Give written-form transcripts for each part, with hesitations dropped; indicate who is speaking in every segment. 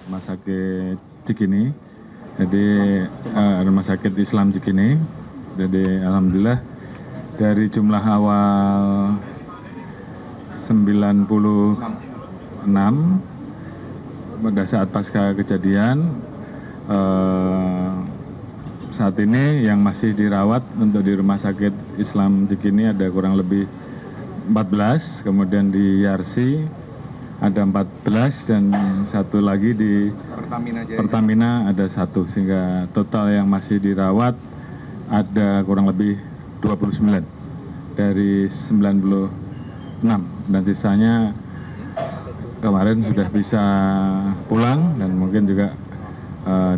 Speaker 1: Rumah Sakit Cikini. Jadi Rumah Sakit Islam Cikini. Jadi alhamdulillah dari jumlah awal 96 pada saat pasca kejadian, saat ini yang masih dirawat untuk di Rumah Sakit Islam Cikini ada kurang lebih 14, kemudian di Yarsi ada 14 dan satu lagi di Pertamina ada satu, sehingga total yang masih dirawat ada kurang lebih 29 dari 96 dan sisanya kemarin sudah bisa pulang dan mungkin juga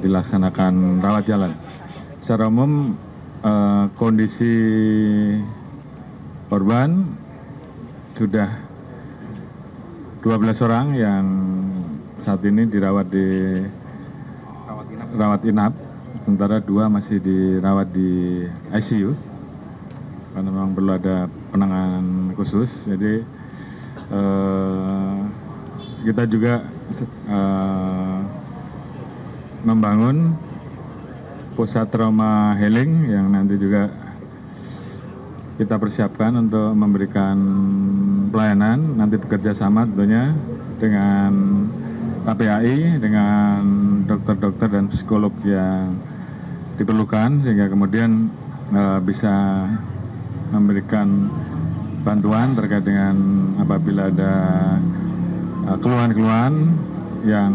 Speaker 1: dilaksanakan rawat jalan. Secara umum kondisi korban sudah 12 orang yang saat ini dirawat di rawat inap, sementara 2 masih dirawat di ICU karena memang perlu ada penanganan khusus. Jadi kita juga membangun pusat trauma healing yang nanti juga kita persiapkan untuk memberikan pelayanan, nanti bekerja sama tentunya dengan KPAI, dengan dokter-dokter dan psikolog yang diperlukan, sehingga kemudian bisa memberikan bantuan terkait dengan apabila ada keluhan-keluhan yang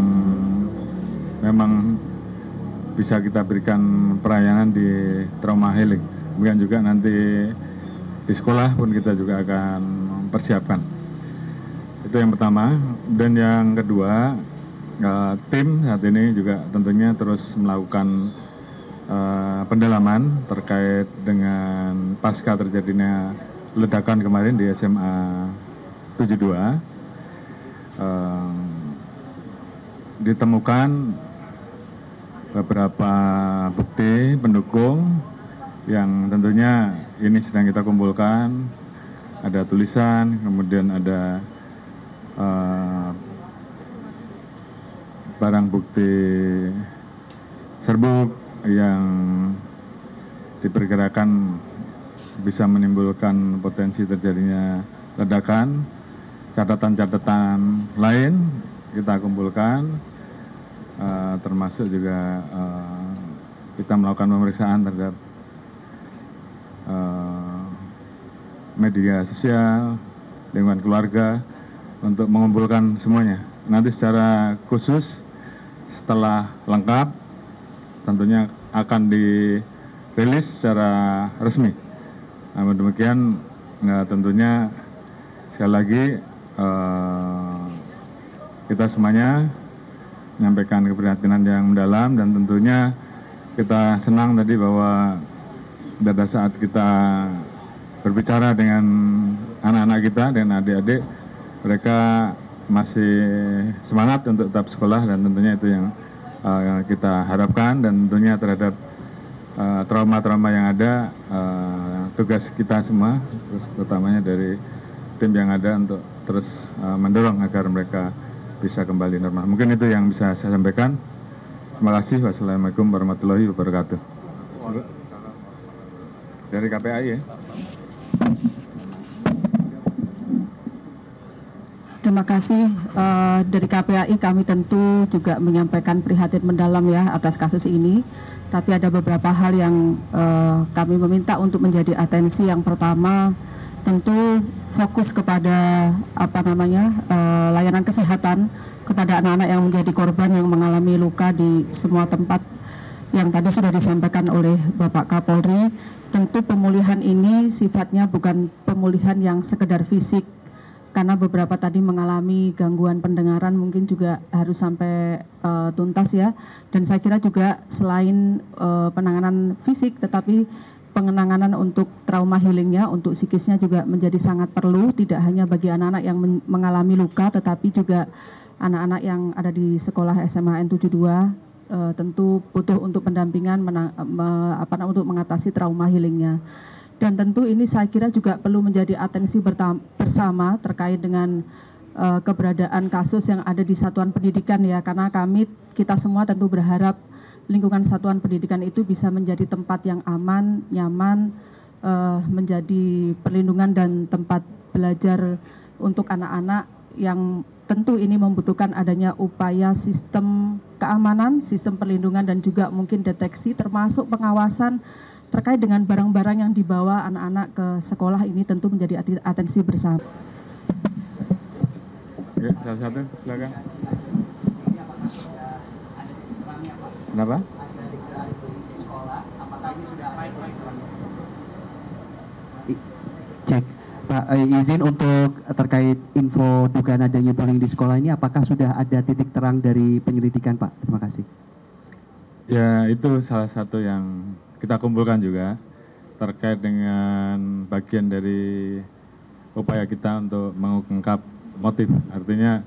Speaker 1: memang bisa kita berikan pelayanan di trauma healing. Kemudian juga nanti di sekolah pun kita juga akan mempersiapkan. Itu yang pertama. Dan yang kedua, tim saat ini juga tentunya terus melakukan pendalaman terkait dengan pasca terjadinya ledakan kemarin di SMA 72. Ditemukan beberapa bukti pendukung yang tentunya ini sedang kita kumpulkan. Ada tulisan, kemudian ada barang bukti serbuk yang diperkirakan bisa menimbulkan potensi terjadinya ledakan. Catatan-catatan lain kita kumpulkan, termasuk juga kita melakukan pemeriksaan terhadap media sosial, lingkungan keluarga untuk mengumpulkan semuanya. Nanti secara khusus setelah lengkap tentunya akan dirilis secara resmi. Namun demikian tentunya sekali lagi kita semuanya menyampaikan keprihatinan yang mendalam, dan tentunya kita senang tadi bahwa pada saat kita berbicara dengan anak-anak kita dan adik-adik, mereka masih semangat untuk tetap sekolah, dan tentunya itu yang kita harapkan. Dan tentunya terhadap trauma-trauma yang ada, tugas kita semua, utamanya dari tim yang ada untuk terus mendorong agar mereka bisa kembali normal. Mungkin itu yang bisa saya sampaikan. Terima kasih. Wassalamualaikum warahmatullahi wabarakatuh. Dari KPAI ya.
Speaker 2: Terima kasih. Dari KPAI kami tentu juga menyampaikan prihatin mendalam ya atas kasus ini. Tapi ada beberapa hal yang kami meminta untuk menjadi atensi. Yang pertama, tentu fokus kepada layanan kesehatan kepada anak-anak yang menjadi korban yang mengalami luka di semua tempat yang tadi sudah disampaikan oleh Bapak Kapolri. Tentu pemulihan ini sifatnya bukan pemulihan yang sekedar fisik, karena beberapa tadi mengalami gangguan pendengaran, mungkin juga harus sampai tuntas ya. Dan saya kira juga selain penanganan fisik, tetapi pengenanganan untuk trauma healingnya, untuk psikisnya juga menjadi sangat perlu, tidak hanya bagi anak-anak yang mengalami luka, tetapi juga anak-anak yang ada di sekolah SMA N72 tentu butuh untuk pendampingan untuk mengatasi trauma healingnya. Dan tentu ini saya kira juga perlu menjadi atensi bersama terkait dengan keberadaan kasus yang ada di satuan pendidikan ya, karena kita semua tentu berharap lingkungan satuan pendidikan itu bisa menjadi tempat yang aman, nyaman, menjadi perlindungan dan tempat belajar untuk anak-anak yang tentu ini membutuhkan adanya upaya sistem keamanan, sistem perlindungan dan juga mungkin deteksi termasuk pengawasan terkait dengan barang-barang yang dibawa anak-anak ke sekolah ini tentu menjadi atensi bersama.
Speaker 1: Oke, salah satu, silakan. Kenapa?
Speaker 3: Cek, Pak, izin untuk terkait info dugaan adanya bullying di sekolah ini, apakah sudah ada titik terang dari penyelidikan, Pak? Terima kasih.
Speaker 1: Ya, itu salah satu yang kita kumpulkan juga terkait dengan bagian dari upaya kita untuk mengungkap motif. Artinya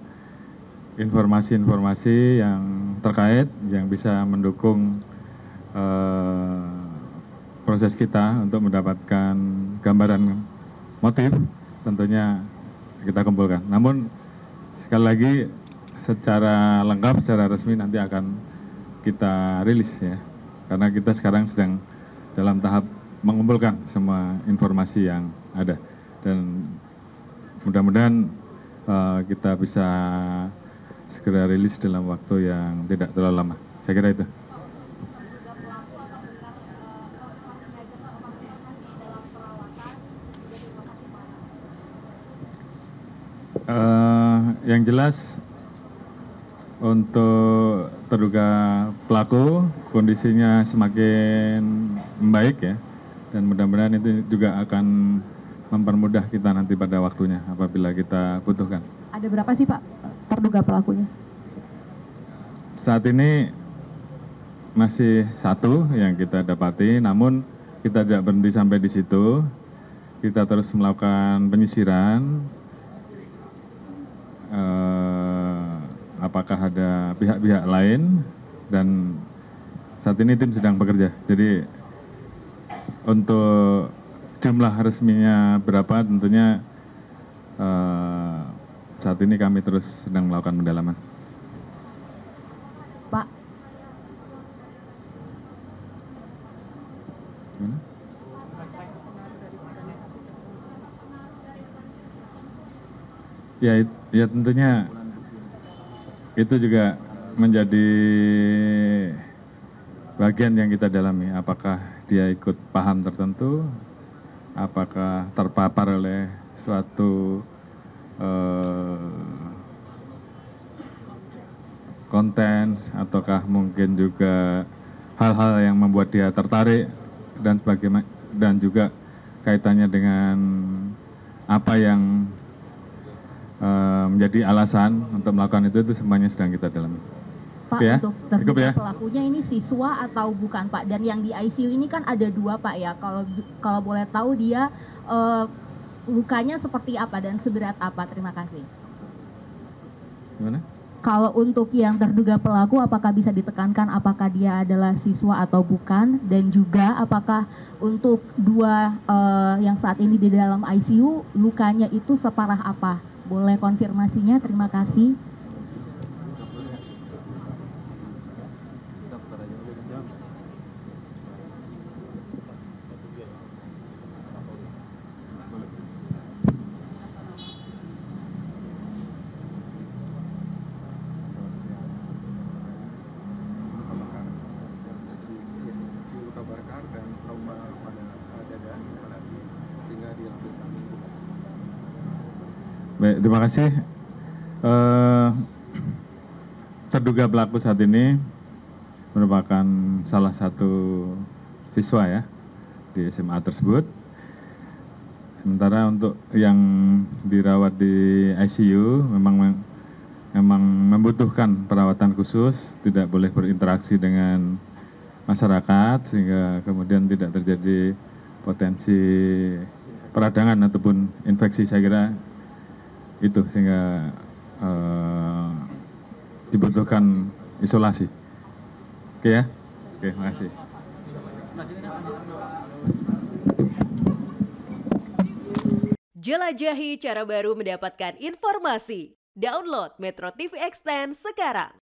Speaker 1: informasi-informasi yang terkait yang bisa mendukung proses kita untuk mendapatkan gambaran motif tentunya kita kumpulkan. Namun sekali lagi secara lengkap, secara resmi nanti akan kita rilis ya. Karena kita sekarang sedang dalam tahap mengumpulkan semua informasi yang ada. Dan mudah-mudahan kita bisa segera rilis dalam waktu yang tidak terlalu lama. Saya kira itu. Yang jelas untuk terduga pelaku kondisinya semakin membaik ya, dan mudah-mudahan itu juga akan mempermudah kita nanti pada waktunya apabila kita butuhkan.
Speaker 4: Ada berapa sih Pak terduga pelakunya?
Speaker 1: Saat ini masih satu yang kita dapati, namun kita tidak berhenti sampai di situ. Kita terus melakukan penyisiran. Apakah ada pihak-pihak lain, dan saat ini tim sedang bekerja. Jadi untuk jumlah resminya berapa tentunya saat ini kami terus sedang melakukan pendalaman.
Speaker 4: Pak.
Speaker 1: Gimana? Ya tentunya itu juga menjadi bagian yang kita dalami. Apakah dia ikut paham tertentu, apakah terpapar oleh suatu konten, ataukah mungkin juga hal-hal yang membuat dia tertarik dan sebagainya, dan juga kaitannya dengan apa yang menjadi alasan untuk melakukan itu semuanya sedang kita dalami.
Speaker 4: Pak,
Speaker 1: ya?
Speaker 4: untuk terduga pelakunya ini siswa atau bukan Pak? Dan yang di ICU ini kan ada 2 Pak ya. Kalau boleh tahu dia lukanya seperti apa dan seberat apa? Terima kasih.
Speaker 1: Gimana?
Speaker 4: Kalau untuk yang terduga pelaku, apakah bisa ditekankan apakah dia adalah siswa atau bukan? Dan juga apakah untuk 2 yang saat ini di dalam ICU, lukanya itu separah apa? Boleh konfirmasinya? Terima kasih.
Speaker 1: Baik, terima kasih. Terduga pelaku saat ini merupakan salah satu siswa ya di SMA tersebut. Sementara untuk yang dirawat di ICU memang membutuhkan perawatan khusus, tidak boleh berinteraksi dengan masyarakat sehingga kemudian tidak terjadi potensi peradangan ataupun infeksi. Saya kira itu sehingga dibutuhkan isolasi. Oke ya? Oke, makasih.
Speaker 5: Jelajahi cara baru mendapatkan informasi. Download Metro TV Extend sekarang.